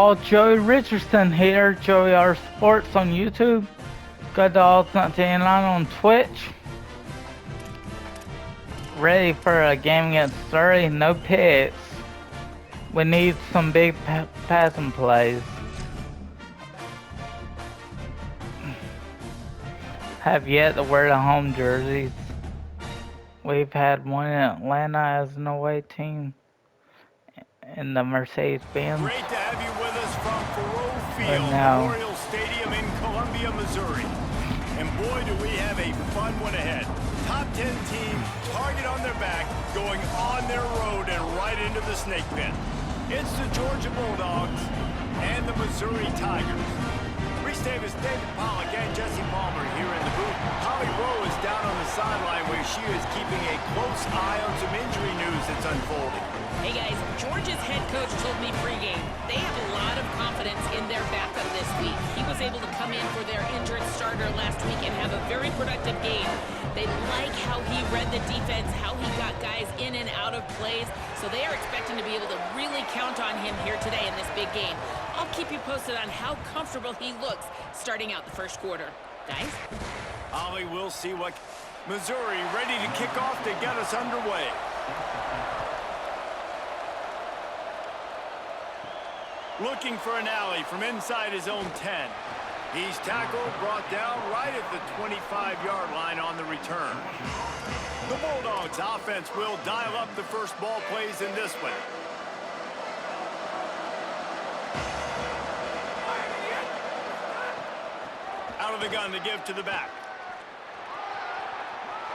all, Joey Richardson here, Joey R Sports on YouTube, Good Dogs 1989 on Twitch. Ready for a game against Surrey, no picks. We need some big passing plays. Have yet to wear the home jerseys. We've had one in Atlanta as an away team in the Mercedes-Benz. Great to have you with us from Faroe Field, now, Memorial Stadium in Columbia, Missouri. And boy, do we have a fun one ahead. Top 10 team, target on their back, going on their road and right into the snake pit. It's the Georgia Bulldogs and the Missouri Tigers. Reese Davis, David Pollock, and Jesse Palmer here in the booth. Holly Rowe is down on the sideline where she is keeping a close eye on some injury news that's unfolding. Hey guys, Georgia's head coach told me pregame they have a lot of confidence in their backup this week. He was able to come in for their injured starter last week and have a very productive game. They like how he read the defense, how he got guys in and out of plays, so they are expecting to be able to really count on him here today in this big game. I'll keep you posted on how comfortable he looks starting out the first quarter. Guys? Ollie, we'll see what... Missouri ready to kick off to get us underway. Looking for an alley from inside his own 10. He's tackled, brought down right at the 25-yard line on the return. The Bulldogs offense will dial up the first ball plays in this one. Out of the gun to give to the back.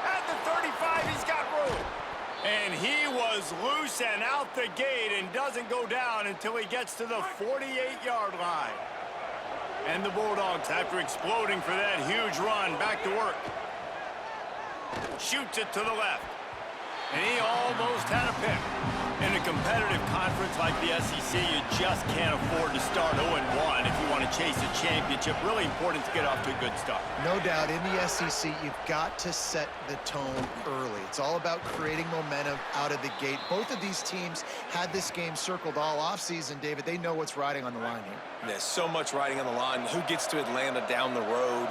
At the 35, he's got room. And he was loose and out the gate and doesn't go down until he gets to the 48-yard line. And the Bulldogs, after exploding for that huge run, back to work. Shoots it to the left. And he almost had a pick. In a competitive conference like the SEC, you just can't afford to start 0-1 if you want to chase a championship. Really important to get off to a good start. No doubt, in the SEC, you've got to set the tone early. It's all about creating momentum out of the gate. Both of these teams had this game circled all offseason, David. They know what's riding on the line here. There's so much riding on the line. Who gets to Atlanta down the road?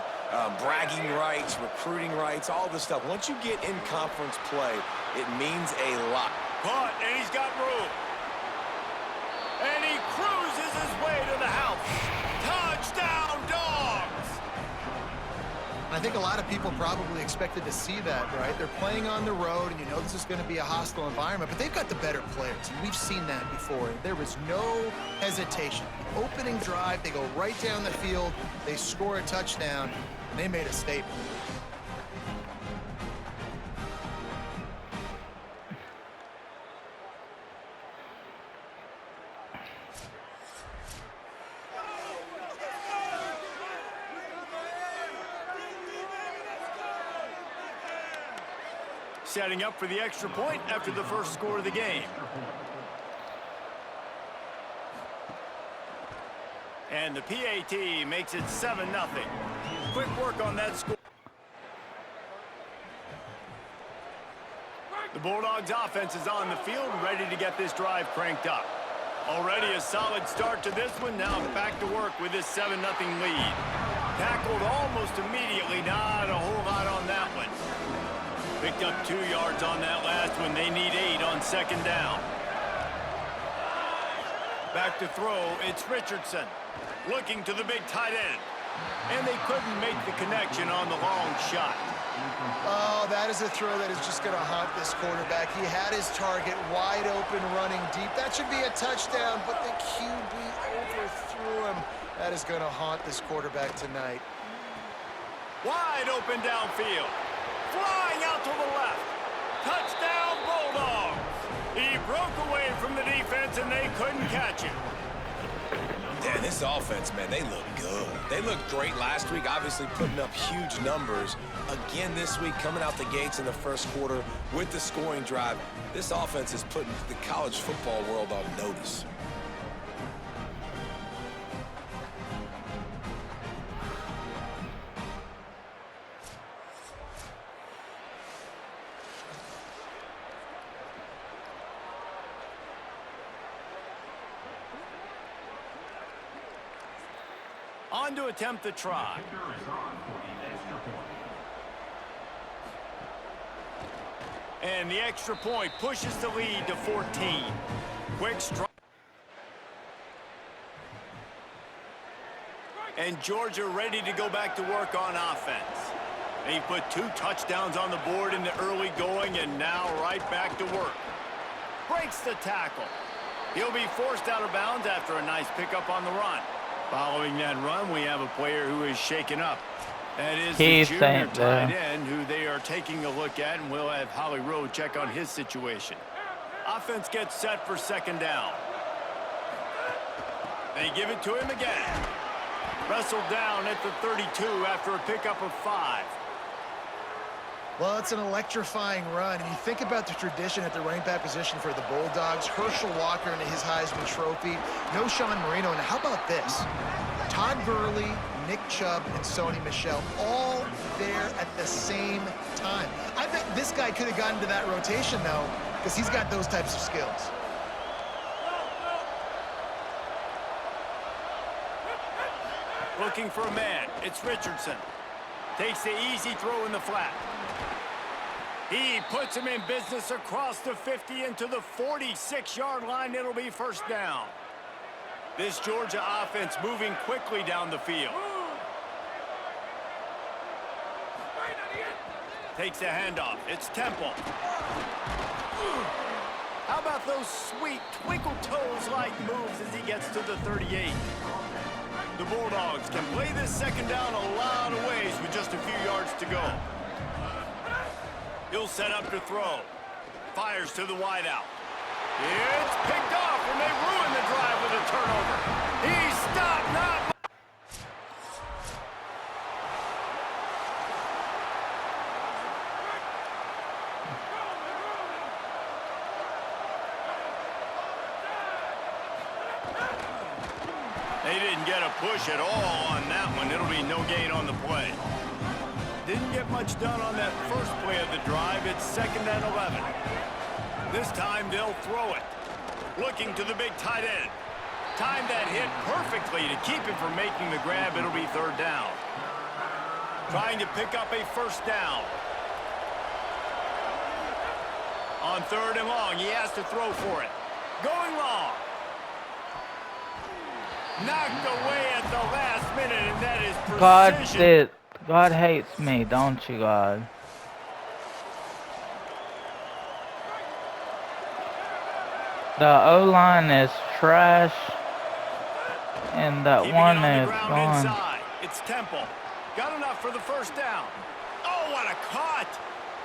Bragging rights, recruiting rights, all this stuff. Once you get in conference play, it means a lot. Punt, and he's got room. And he cruises his way to the house. Touchdown, Dogs! I think a lot of people probably expected to see that, right? They're playing on the road, and you know this is going to be a hostile environment, but they've got the better players, and we've seen that before. There was no hesitation. Opening drive, they go right down the field, they score a touchdown, and they made a statement. Setting up for the extra point after the first score of the game. And the PAT makes it 7-0. Quick work on that score. The Bulldogs offense is on the field, ready to get this drive cranked up. Already a solid start to this one. Now back to work with this 7-0 lead. Tackled almost immediately. Not a whole lot on that one. Picked up 2 yards on that last one. They need 8 on second down. Back to throw. It's Richardson. Looking to the big tight end. And they couldn't make the connection on the long shot. Oh, that is a throw that is just going to haunt this quarterback. He had his target wide open, running deep. That should be a touchdown, but the QB overthrew him. That is going to haunt this quarterback tonight. Wide open downfield. Flying out to the left. Touchdown, Bulldogs. He broke away from the defense, and they couldn't catch him. Man, this offense, man, they look good. They looked great last week, obviously putting up huge numbers. Again this week, coming out the gates in the first quarter with the scoring drive. This offense is putting the college football world on notice. On to attempt the try. And the extra point pushes the lead to 14. Quick strike. And Georgia ready to go back to work on offense. They put 2 touchdowns on the board in the early going, and now right back to work. Breaks the tackle. He'll be forced out of bounds after a nice pickup on the run. Following that run, we have a player who is shaken up. That is the junior tight end who they are taking a look at, and we'll have Holly Rowe check on his situation. Offense gets set for second down. They give it to him again. Wrestled down at the 32 after a pickup of 5. Well, it's an electrifying run, and you think about the tradition at the running back position for the Bulldogs. Herschel Walker and his Heisman Trophy. No Sean Marino, and how about this? Todd Gurley, Nick Chubb, and Sony Michel all there at the same time. I bet this guy could have gotten to that rotation, though, because he's got those types of skills. Looking for a man. It's Richardson. Takes the easy throw in the flat. He puts him in business across the 50 into the 46-yard line. It'll be first down. This Georgia offense moving quickly down the field. Takes a handoff. It's Temple. How about those sweet twinkle toes-like moves as he gets to the 38? The Bulldogs can play this second down a lot of ways with just a few yards to go. He'll set up to throw. Fires to the wideout. It's picked off, and they ruin the drive with a turnover. He stopped not. They didn't get a push at all on that one. It'll be no gain on the play. Didn't get much done on that first play of the drive. It's second and 11. This time they'll throw it. Looking to the big tight end. Timed that hit perfectly to keep him from making the grab. It'll be third down. Trying to pick up a first down. On third and long, he has to throw for it. Going long. Knocked away at the last minute, and that is precision. God hates me, don't you, God? The O-line is trash, and that Keeping one on is gone. Inside. It's Temple. Got enough for the first down. Oh, what a cut!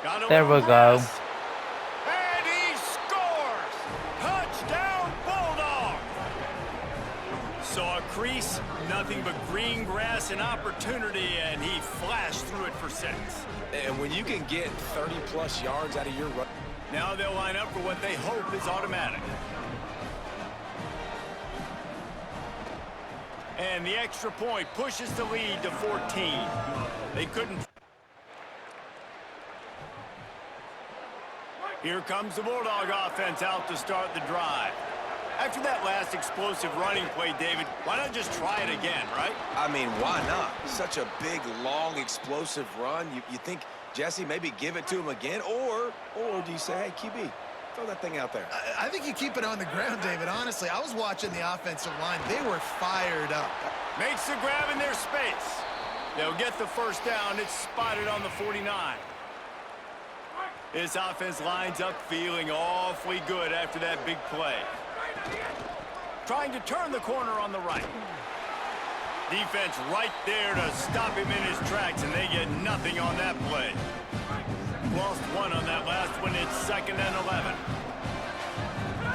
Got There we go. And he scores! Touchdown, Bulldog! Saw a crease, nothing but green grass and opportunity, and he flashed through it for 6. And when you can get 30-plus yards out of your run. Now they'll line up for what they hope is automatic. And the extra point pushes the lead to 14. They couldn't. Here comes the Bulldog offense out to start the drive. After that last explosive running play, David, why not just try it again, right? I mean, why not? Such a big, long, explosive run. You think, Jesse, maybe give it to him again? Or do you say, hey, QB, throw that thing out there? I think you keep it on the ground, David. Honestly, I was watching the offensive line. They were fired up. Makes the grab in their space. They'll get the first down. It's spotted on the 49. This offense lines up feeling awfully good after that big play. Trying to turn the corner on the right. Defense right there to stop him in his tracks, and they get nothing on that play. Lost one on that last one. It's second and 11.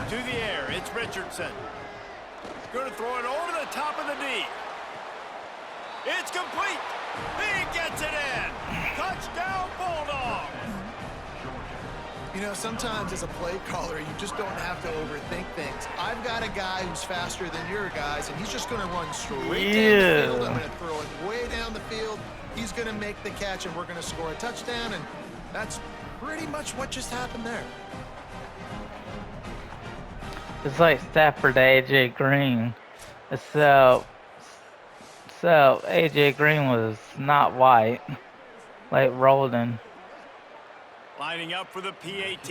To the air, it's Richardson. Going to throw it over the top of the D. It's complete. He gets it in. Touchdown, Bulldogs. You know, sometimes as a play caller, you just don't have to overthink things. I've got a guy who's faster than your guys, and he's just going to run straight down the field. I'm going to throw it way down the field. He's going to make the catch, and we're going to score a touchdown, and that's pretty much what just happened there. It's like Stafford to AJ Green, except So AJ Green was not white, like Roldan. Lining up for the PAT.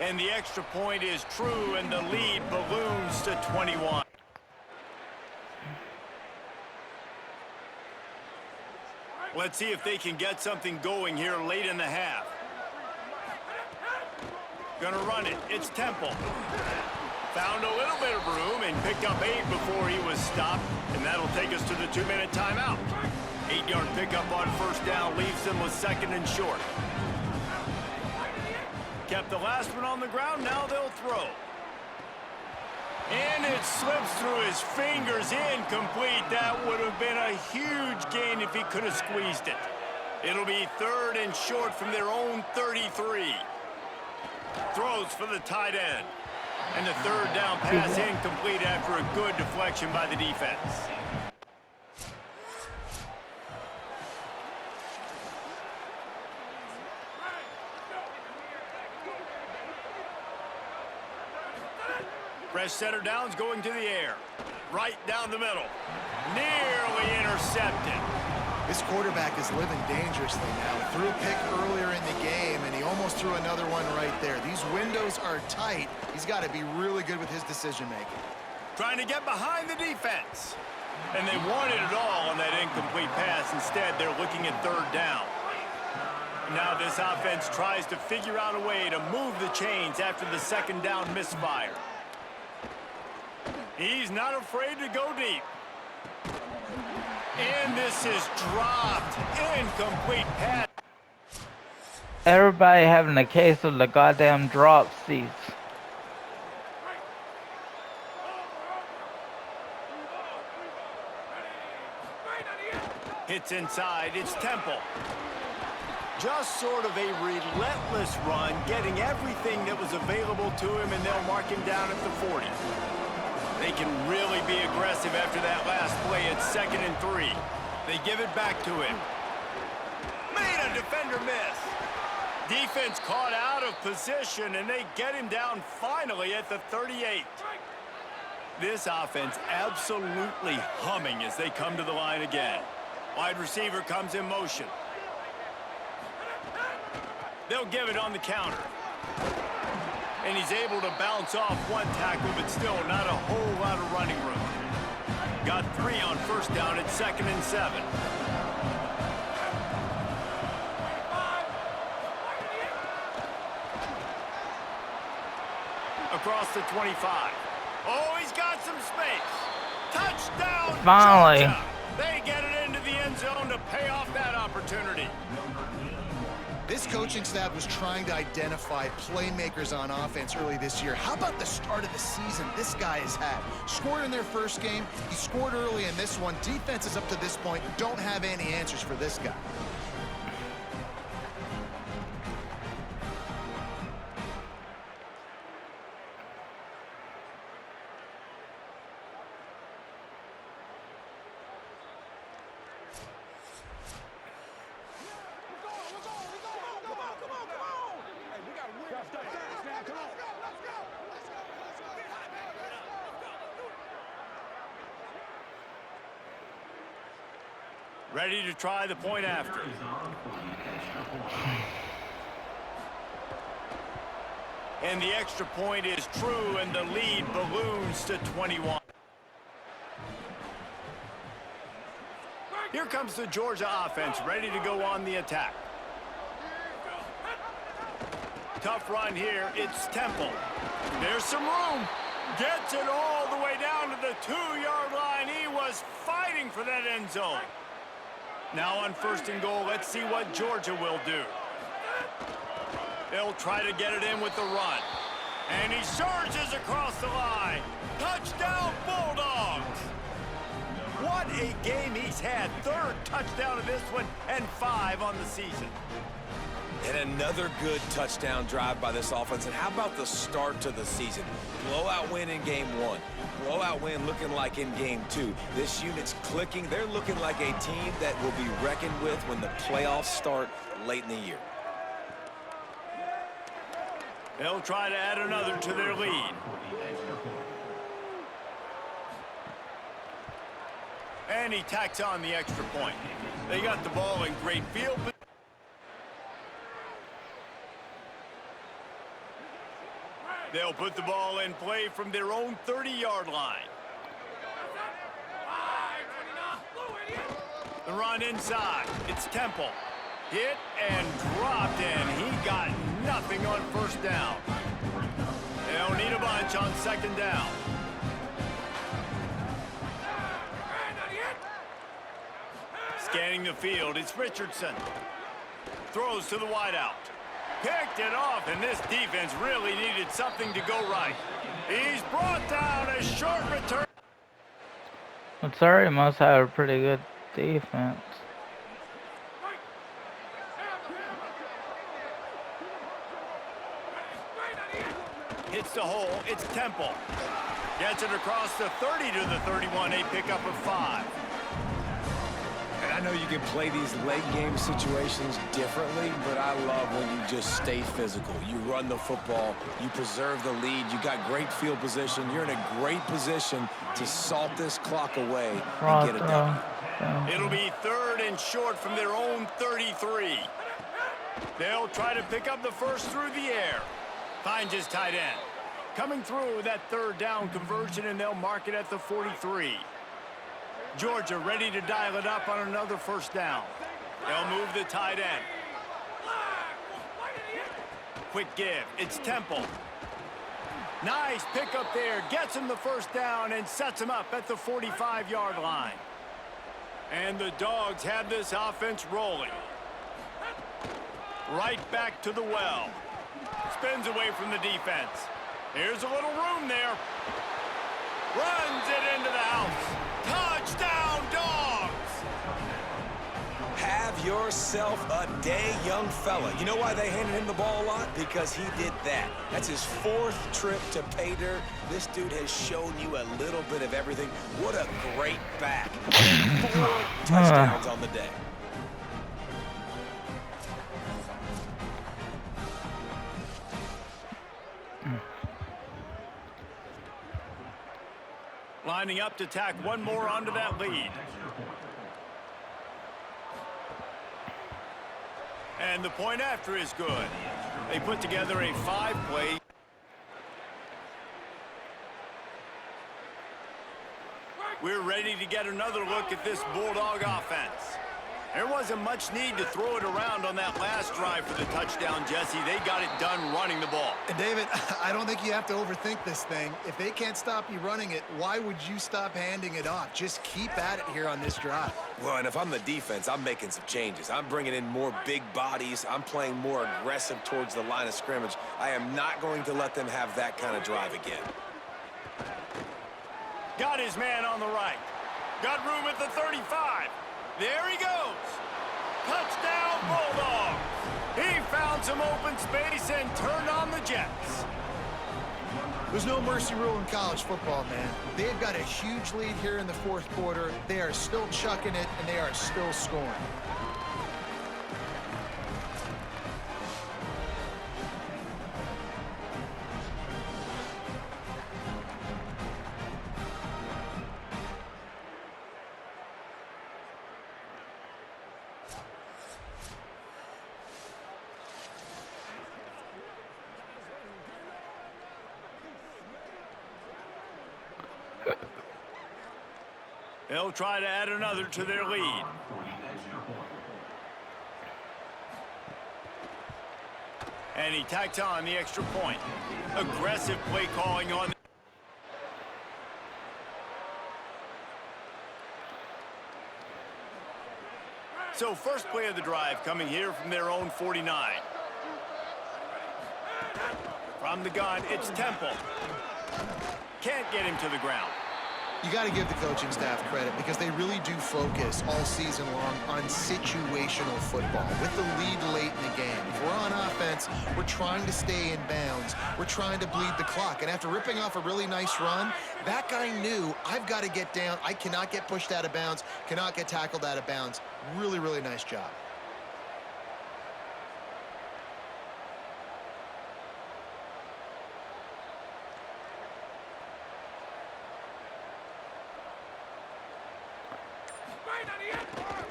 And the extra point is true, and the lead balloons to 21. Let's see if they can get something going here late in the half. Gonna run it. It's Temple. Found a little bit of room and picked up 8 before he was stopped, and that'll take us to the 2-minute timeout. 8-yard pickup on first down leaves them with 2nd and short. Kept the last one on the ground, now they'll throw. And it slips through his fingers, incomplete. That would have been a huge gain if he could have squeezed it. It'll be 3rd and short from their own 33. Throws for the tight end. And the 3rd down pass incomplete after a good deflection by the defense. Fresh center downs going to the air. Right down the middle. Nearly intercepted. This quarterback is living dangerously now. He threw a pick earlier in the game, and he almost threw another one right there. These windows are tight. He's got to be really good with his decision-making. Trying to get behind the defense. And they wanted it all on that incomplete pass. Instead, they're looking at 3rd down. Now this offense tries to figure out a way to move the chains after the 2nd down misfire. He's not afraid to go deep. And this is dropped. Incomplete pass. Everybody having a case of the goddamn drop seats. Hits inside. It's Temple. Just sort of a relentless run, getting everything that was available to him, and they'll mark him down at the 40. They can really be aggressive after that last play. It's 2nd and 3. They give it back to him. Made a defender miss. Defense caught out of position, and they get him down finally at the 38. This offense absolutely humming as they come to the line again. Wide receiver comes in motion. They'll give it on the counter. And he's able to bounce off one tackle, but still not a whole lot of running room. Got 3 on first down at 2nd and 7. Across the 25. Oh, he's got some space. Touchdown, Finally. Georgia. They get it into the end zone to pay off that opportunity. This coaching staff was trying to identify playmakers on offense early this year. How about the start of the season this guy has had? Scored in their first game. He scored early in this one. Defenses up to this point don't have any answers for this guy. Ready to try the point after. And the extra point is true, and the lead balloons to 21. Here comes the Georgia offense, ready to go on the attack. Tough run here. It's Temple. There's some room. Gets it all the way down to the 2-yard line. He was fighting for that end zone. Now on 1st and goal, let's see what Georgia will do. They'll try to get it in with the run. And he surges across the line. Touchdown, Bulldogs! What a game he's had. 3rd touchdown of this one and 5 on the season. And another good touchdown drive by this offense. And how about the start to the season? Blowout win in game 1. Blowout win looking like in game 2. This unit's clicking. They're looking like a team that will be reckoned with when the playoffs start late in the year. They'll try to add another to their lead. And he tacks on the extra point. They got the ball in great field. They'll put the ball in play from their own 30-yard line. The run inside. It's Temple. Hit and dropped, and he got nothing on first down. They'll need a bunch on second down. Scanning the field, it's Richardson. Throws to the wideout. Picked it off, and this defense really needed something to go right. He's brought down a short return. Missouri must have a pretty good defense. Hits the hole, it's Temple. Gets it across the 30 to the 31, a pickup of 5. And I know you can play these late game situations differently, but I love when you just stay physical. You run the football, you preserve the lead, you got great field position, you're in a great position to salt this clock away and get it done. It'll be 3rd and short from their own 33. They'll try to pick up the first through the air. Finds his tight end. Coming through with that 3rd down conversion, and they'll mark it at the 43. Georgia ready to dial it up on another first down. They'll move the tight end. Quick give. It's Temple. Nice pickup there. Gets him the first down and sets him up at the 45-yard line. And the Dogs have this offense rolling. Right back to the well. Spins away from the defense. Here's a little room there. Runs it into the house. Touchdown, Dogs! Have yourself a day, young fella. You know why they handed him the ball a lot? Because he did that. That's his 4th trip to pay dirt. This dude has shown you a little bit of everything. What a great back. 4 touchdowns on the day. Lining up to tack one more onto that lead. And the point after is good. They put together a 5-play. We're ready to get another look at this Bulldog offense. There wasn't much need to throw it around on that last drive for the touchdown, Jesse. They got it done running the ball. And David, I don't think you have to overthink this thing. If they can't stop you running it, why would you stop handing it off? Just keep at it here on this drive. Well, and if I'm the defense, I'm making some changes. I'm bringing in more big bodies. I'm playing more aggressive towards the line of scrimmage. I am not going to let them have that kind of drive again. Got his man on the right. Got room at the 35. There he goes. Touchdown, Bulldogs. He found some open space and turned on the Jets. There's no mercy rule in college football, man. They've got a huge lead here in the 4th quarter. They are still chucking it, and they are still scoring. They'll try to add another to their lead. And he tacks on the extra point. Aggressive play calling on. So first play of the drive coming here from their own 49. From the gun, it's Temple. Can't get him to the ground. You got to give the coaching staff credit because they really do focus all season long on situational football with the lead late in the game. If we're on offense, we're trying to stay in bounds. We're trying to bleed the clock. And after ripping off a really nice run, that guy knew, I've got to get down. I cannot get pushed out of bounds, cannot get tackled out of bounds. Really, really nice job.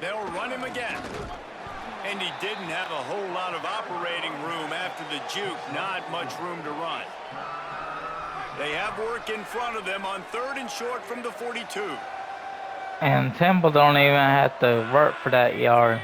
They'll run him again. And he didn't have a whole lot of operating room after the juke. Not much room to run. They have work in front of them on 3rd and short from the 42. And Temple don't even have to work for that yard.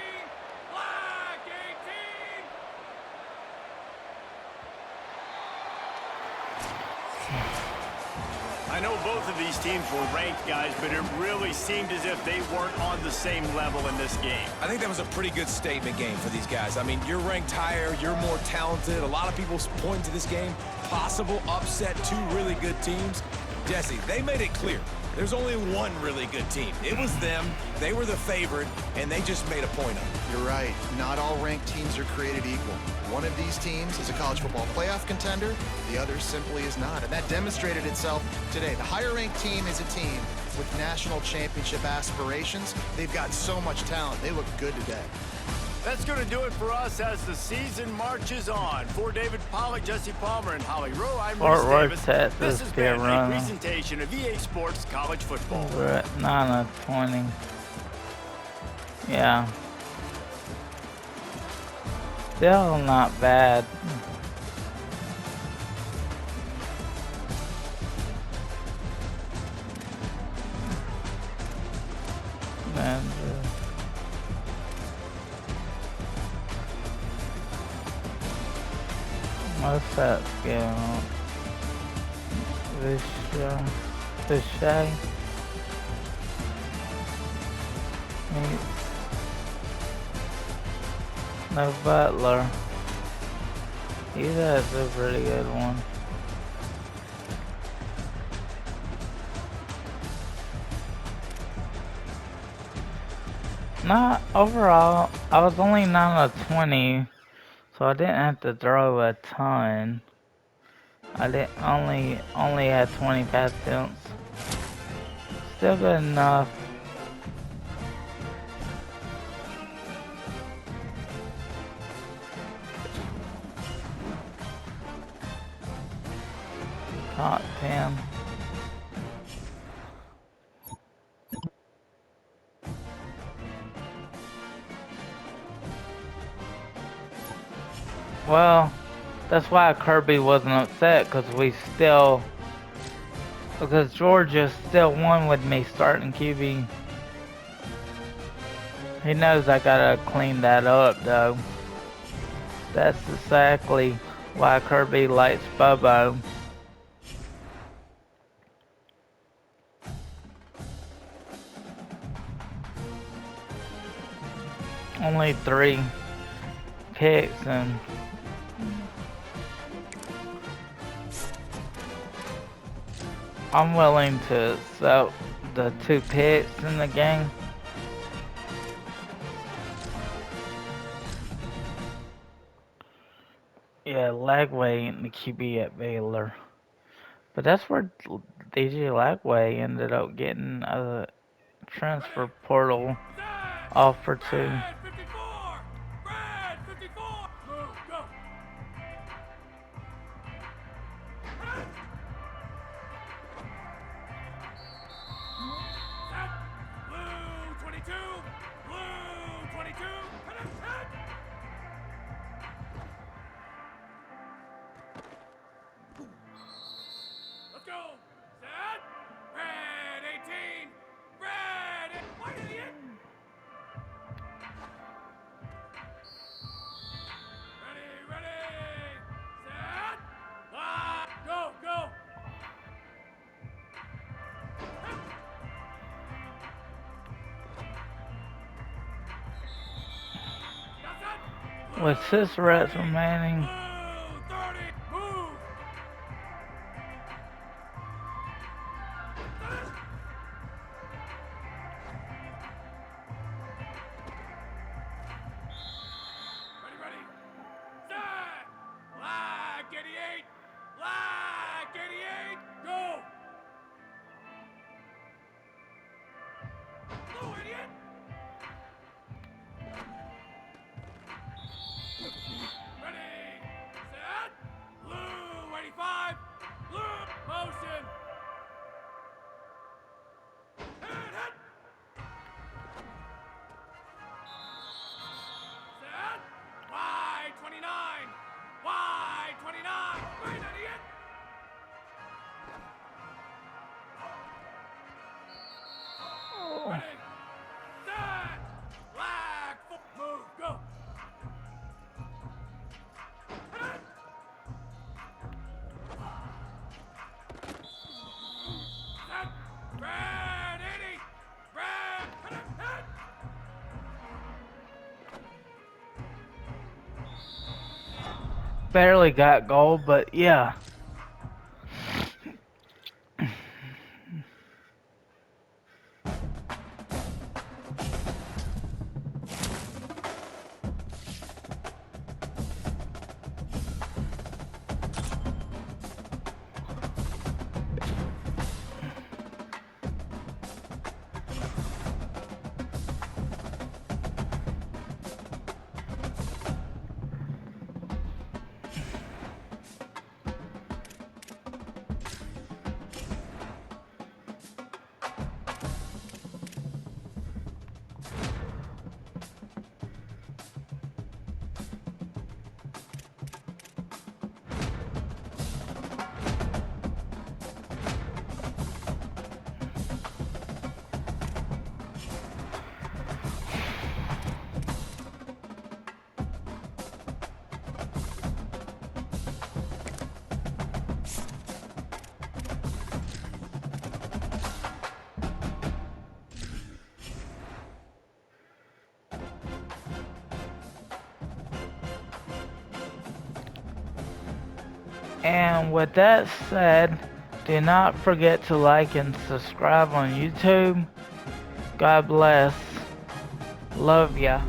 I know both of these teams were ranked, guys, but it really seemed as if they weren't on the same level in this game. I think that was a pretty good statement game for these guys. I mean, you're ranked higher, you're more talented. A lot of people point to this game, possible upset, 2 really good teams. Jesse, they made it clear. There's only one really good team. It was them. They were the favorite, and they just made a point of it. You're right. Not all ranked teams are created equal. One of these teams is a college football playoff contender. The other simply is not. And that demonstrated itself today. The higher-ranked team is a team with national championship aspirations. They've got so much talent. They look good today. That's going to do it for us as the season marches on. For David Pollack, Jesse Palmer, and Holly Rowe, I'm Fort Reese Worth, Davis. Texas, This has been a Carolina. presentation of EA Sports College Football. We're at 9 of 20. Yeah. Still not bad. And, what's that skill? This shay. No Butler. He has a pretty good one. Not overall. I was only 9 of 20, so I didn't have to throw a ton. I didn't only had 20 pass attempts. Still good enough. Top 10. Well, that's why Kirby wasn't upset, because Georgia still won with me starting QB. He knows I gotta clean that up though. That's exactly why Kirby likes Bobo. Only 3 picks and I'm willing to accept the 2 picks in the game. Yeah, Lagway and the QB at Baylor. But that's where DJ Lagway ended up getting a transfer portal offer to. With 6 reps remaining. barely got gold, but yeah. And with that said, do not forget to like and subscribe on YouTube. God bless. Love ya.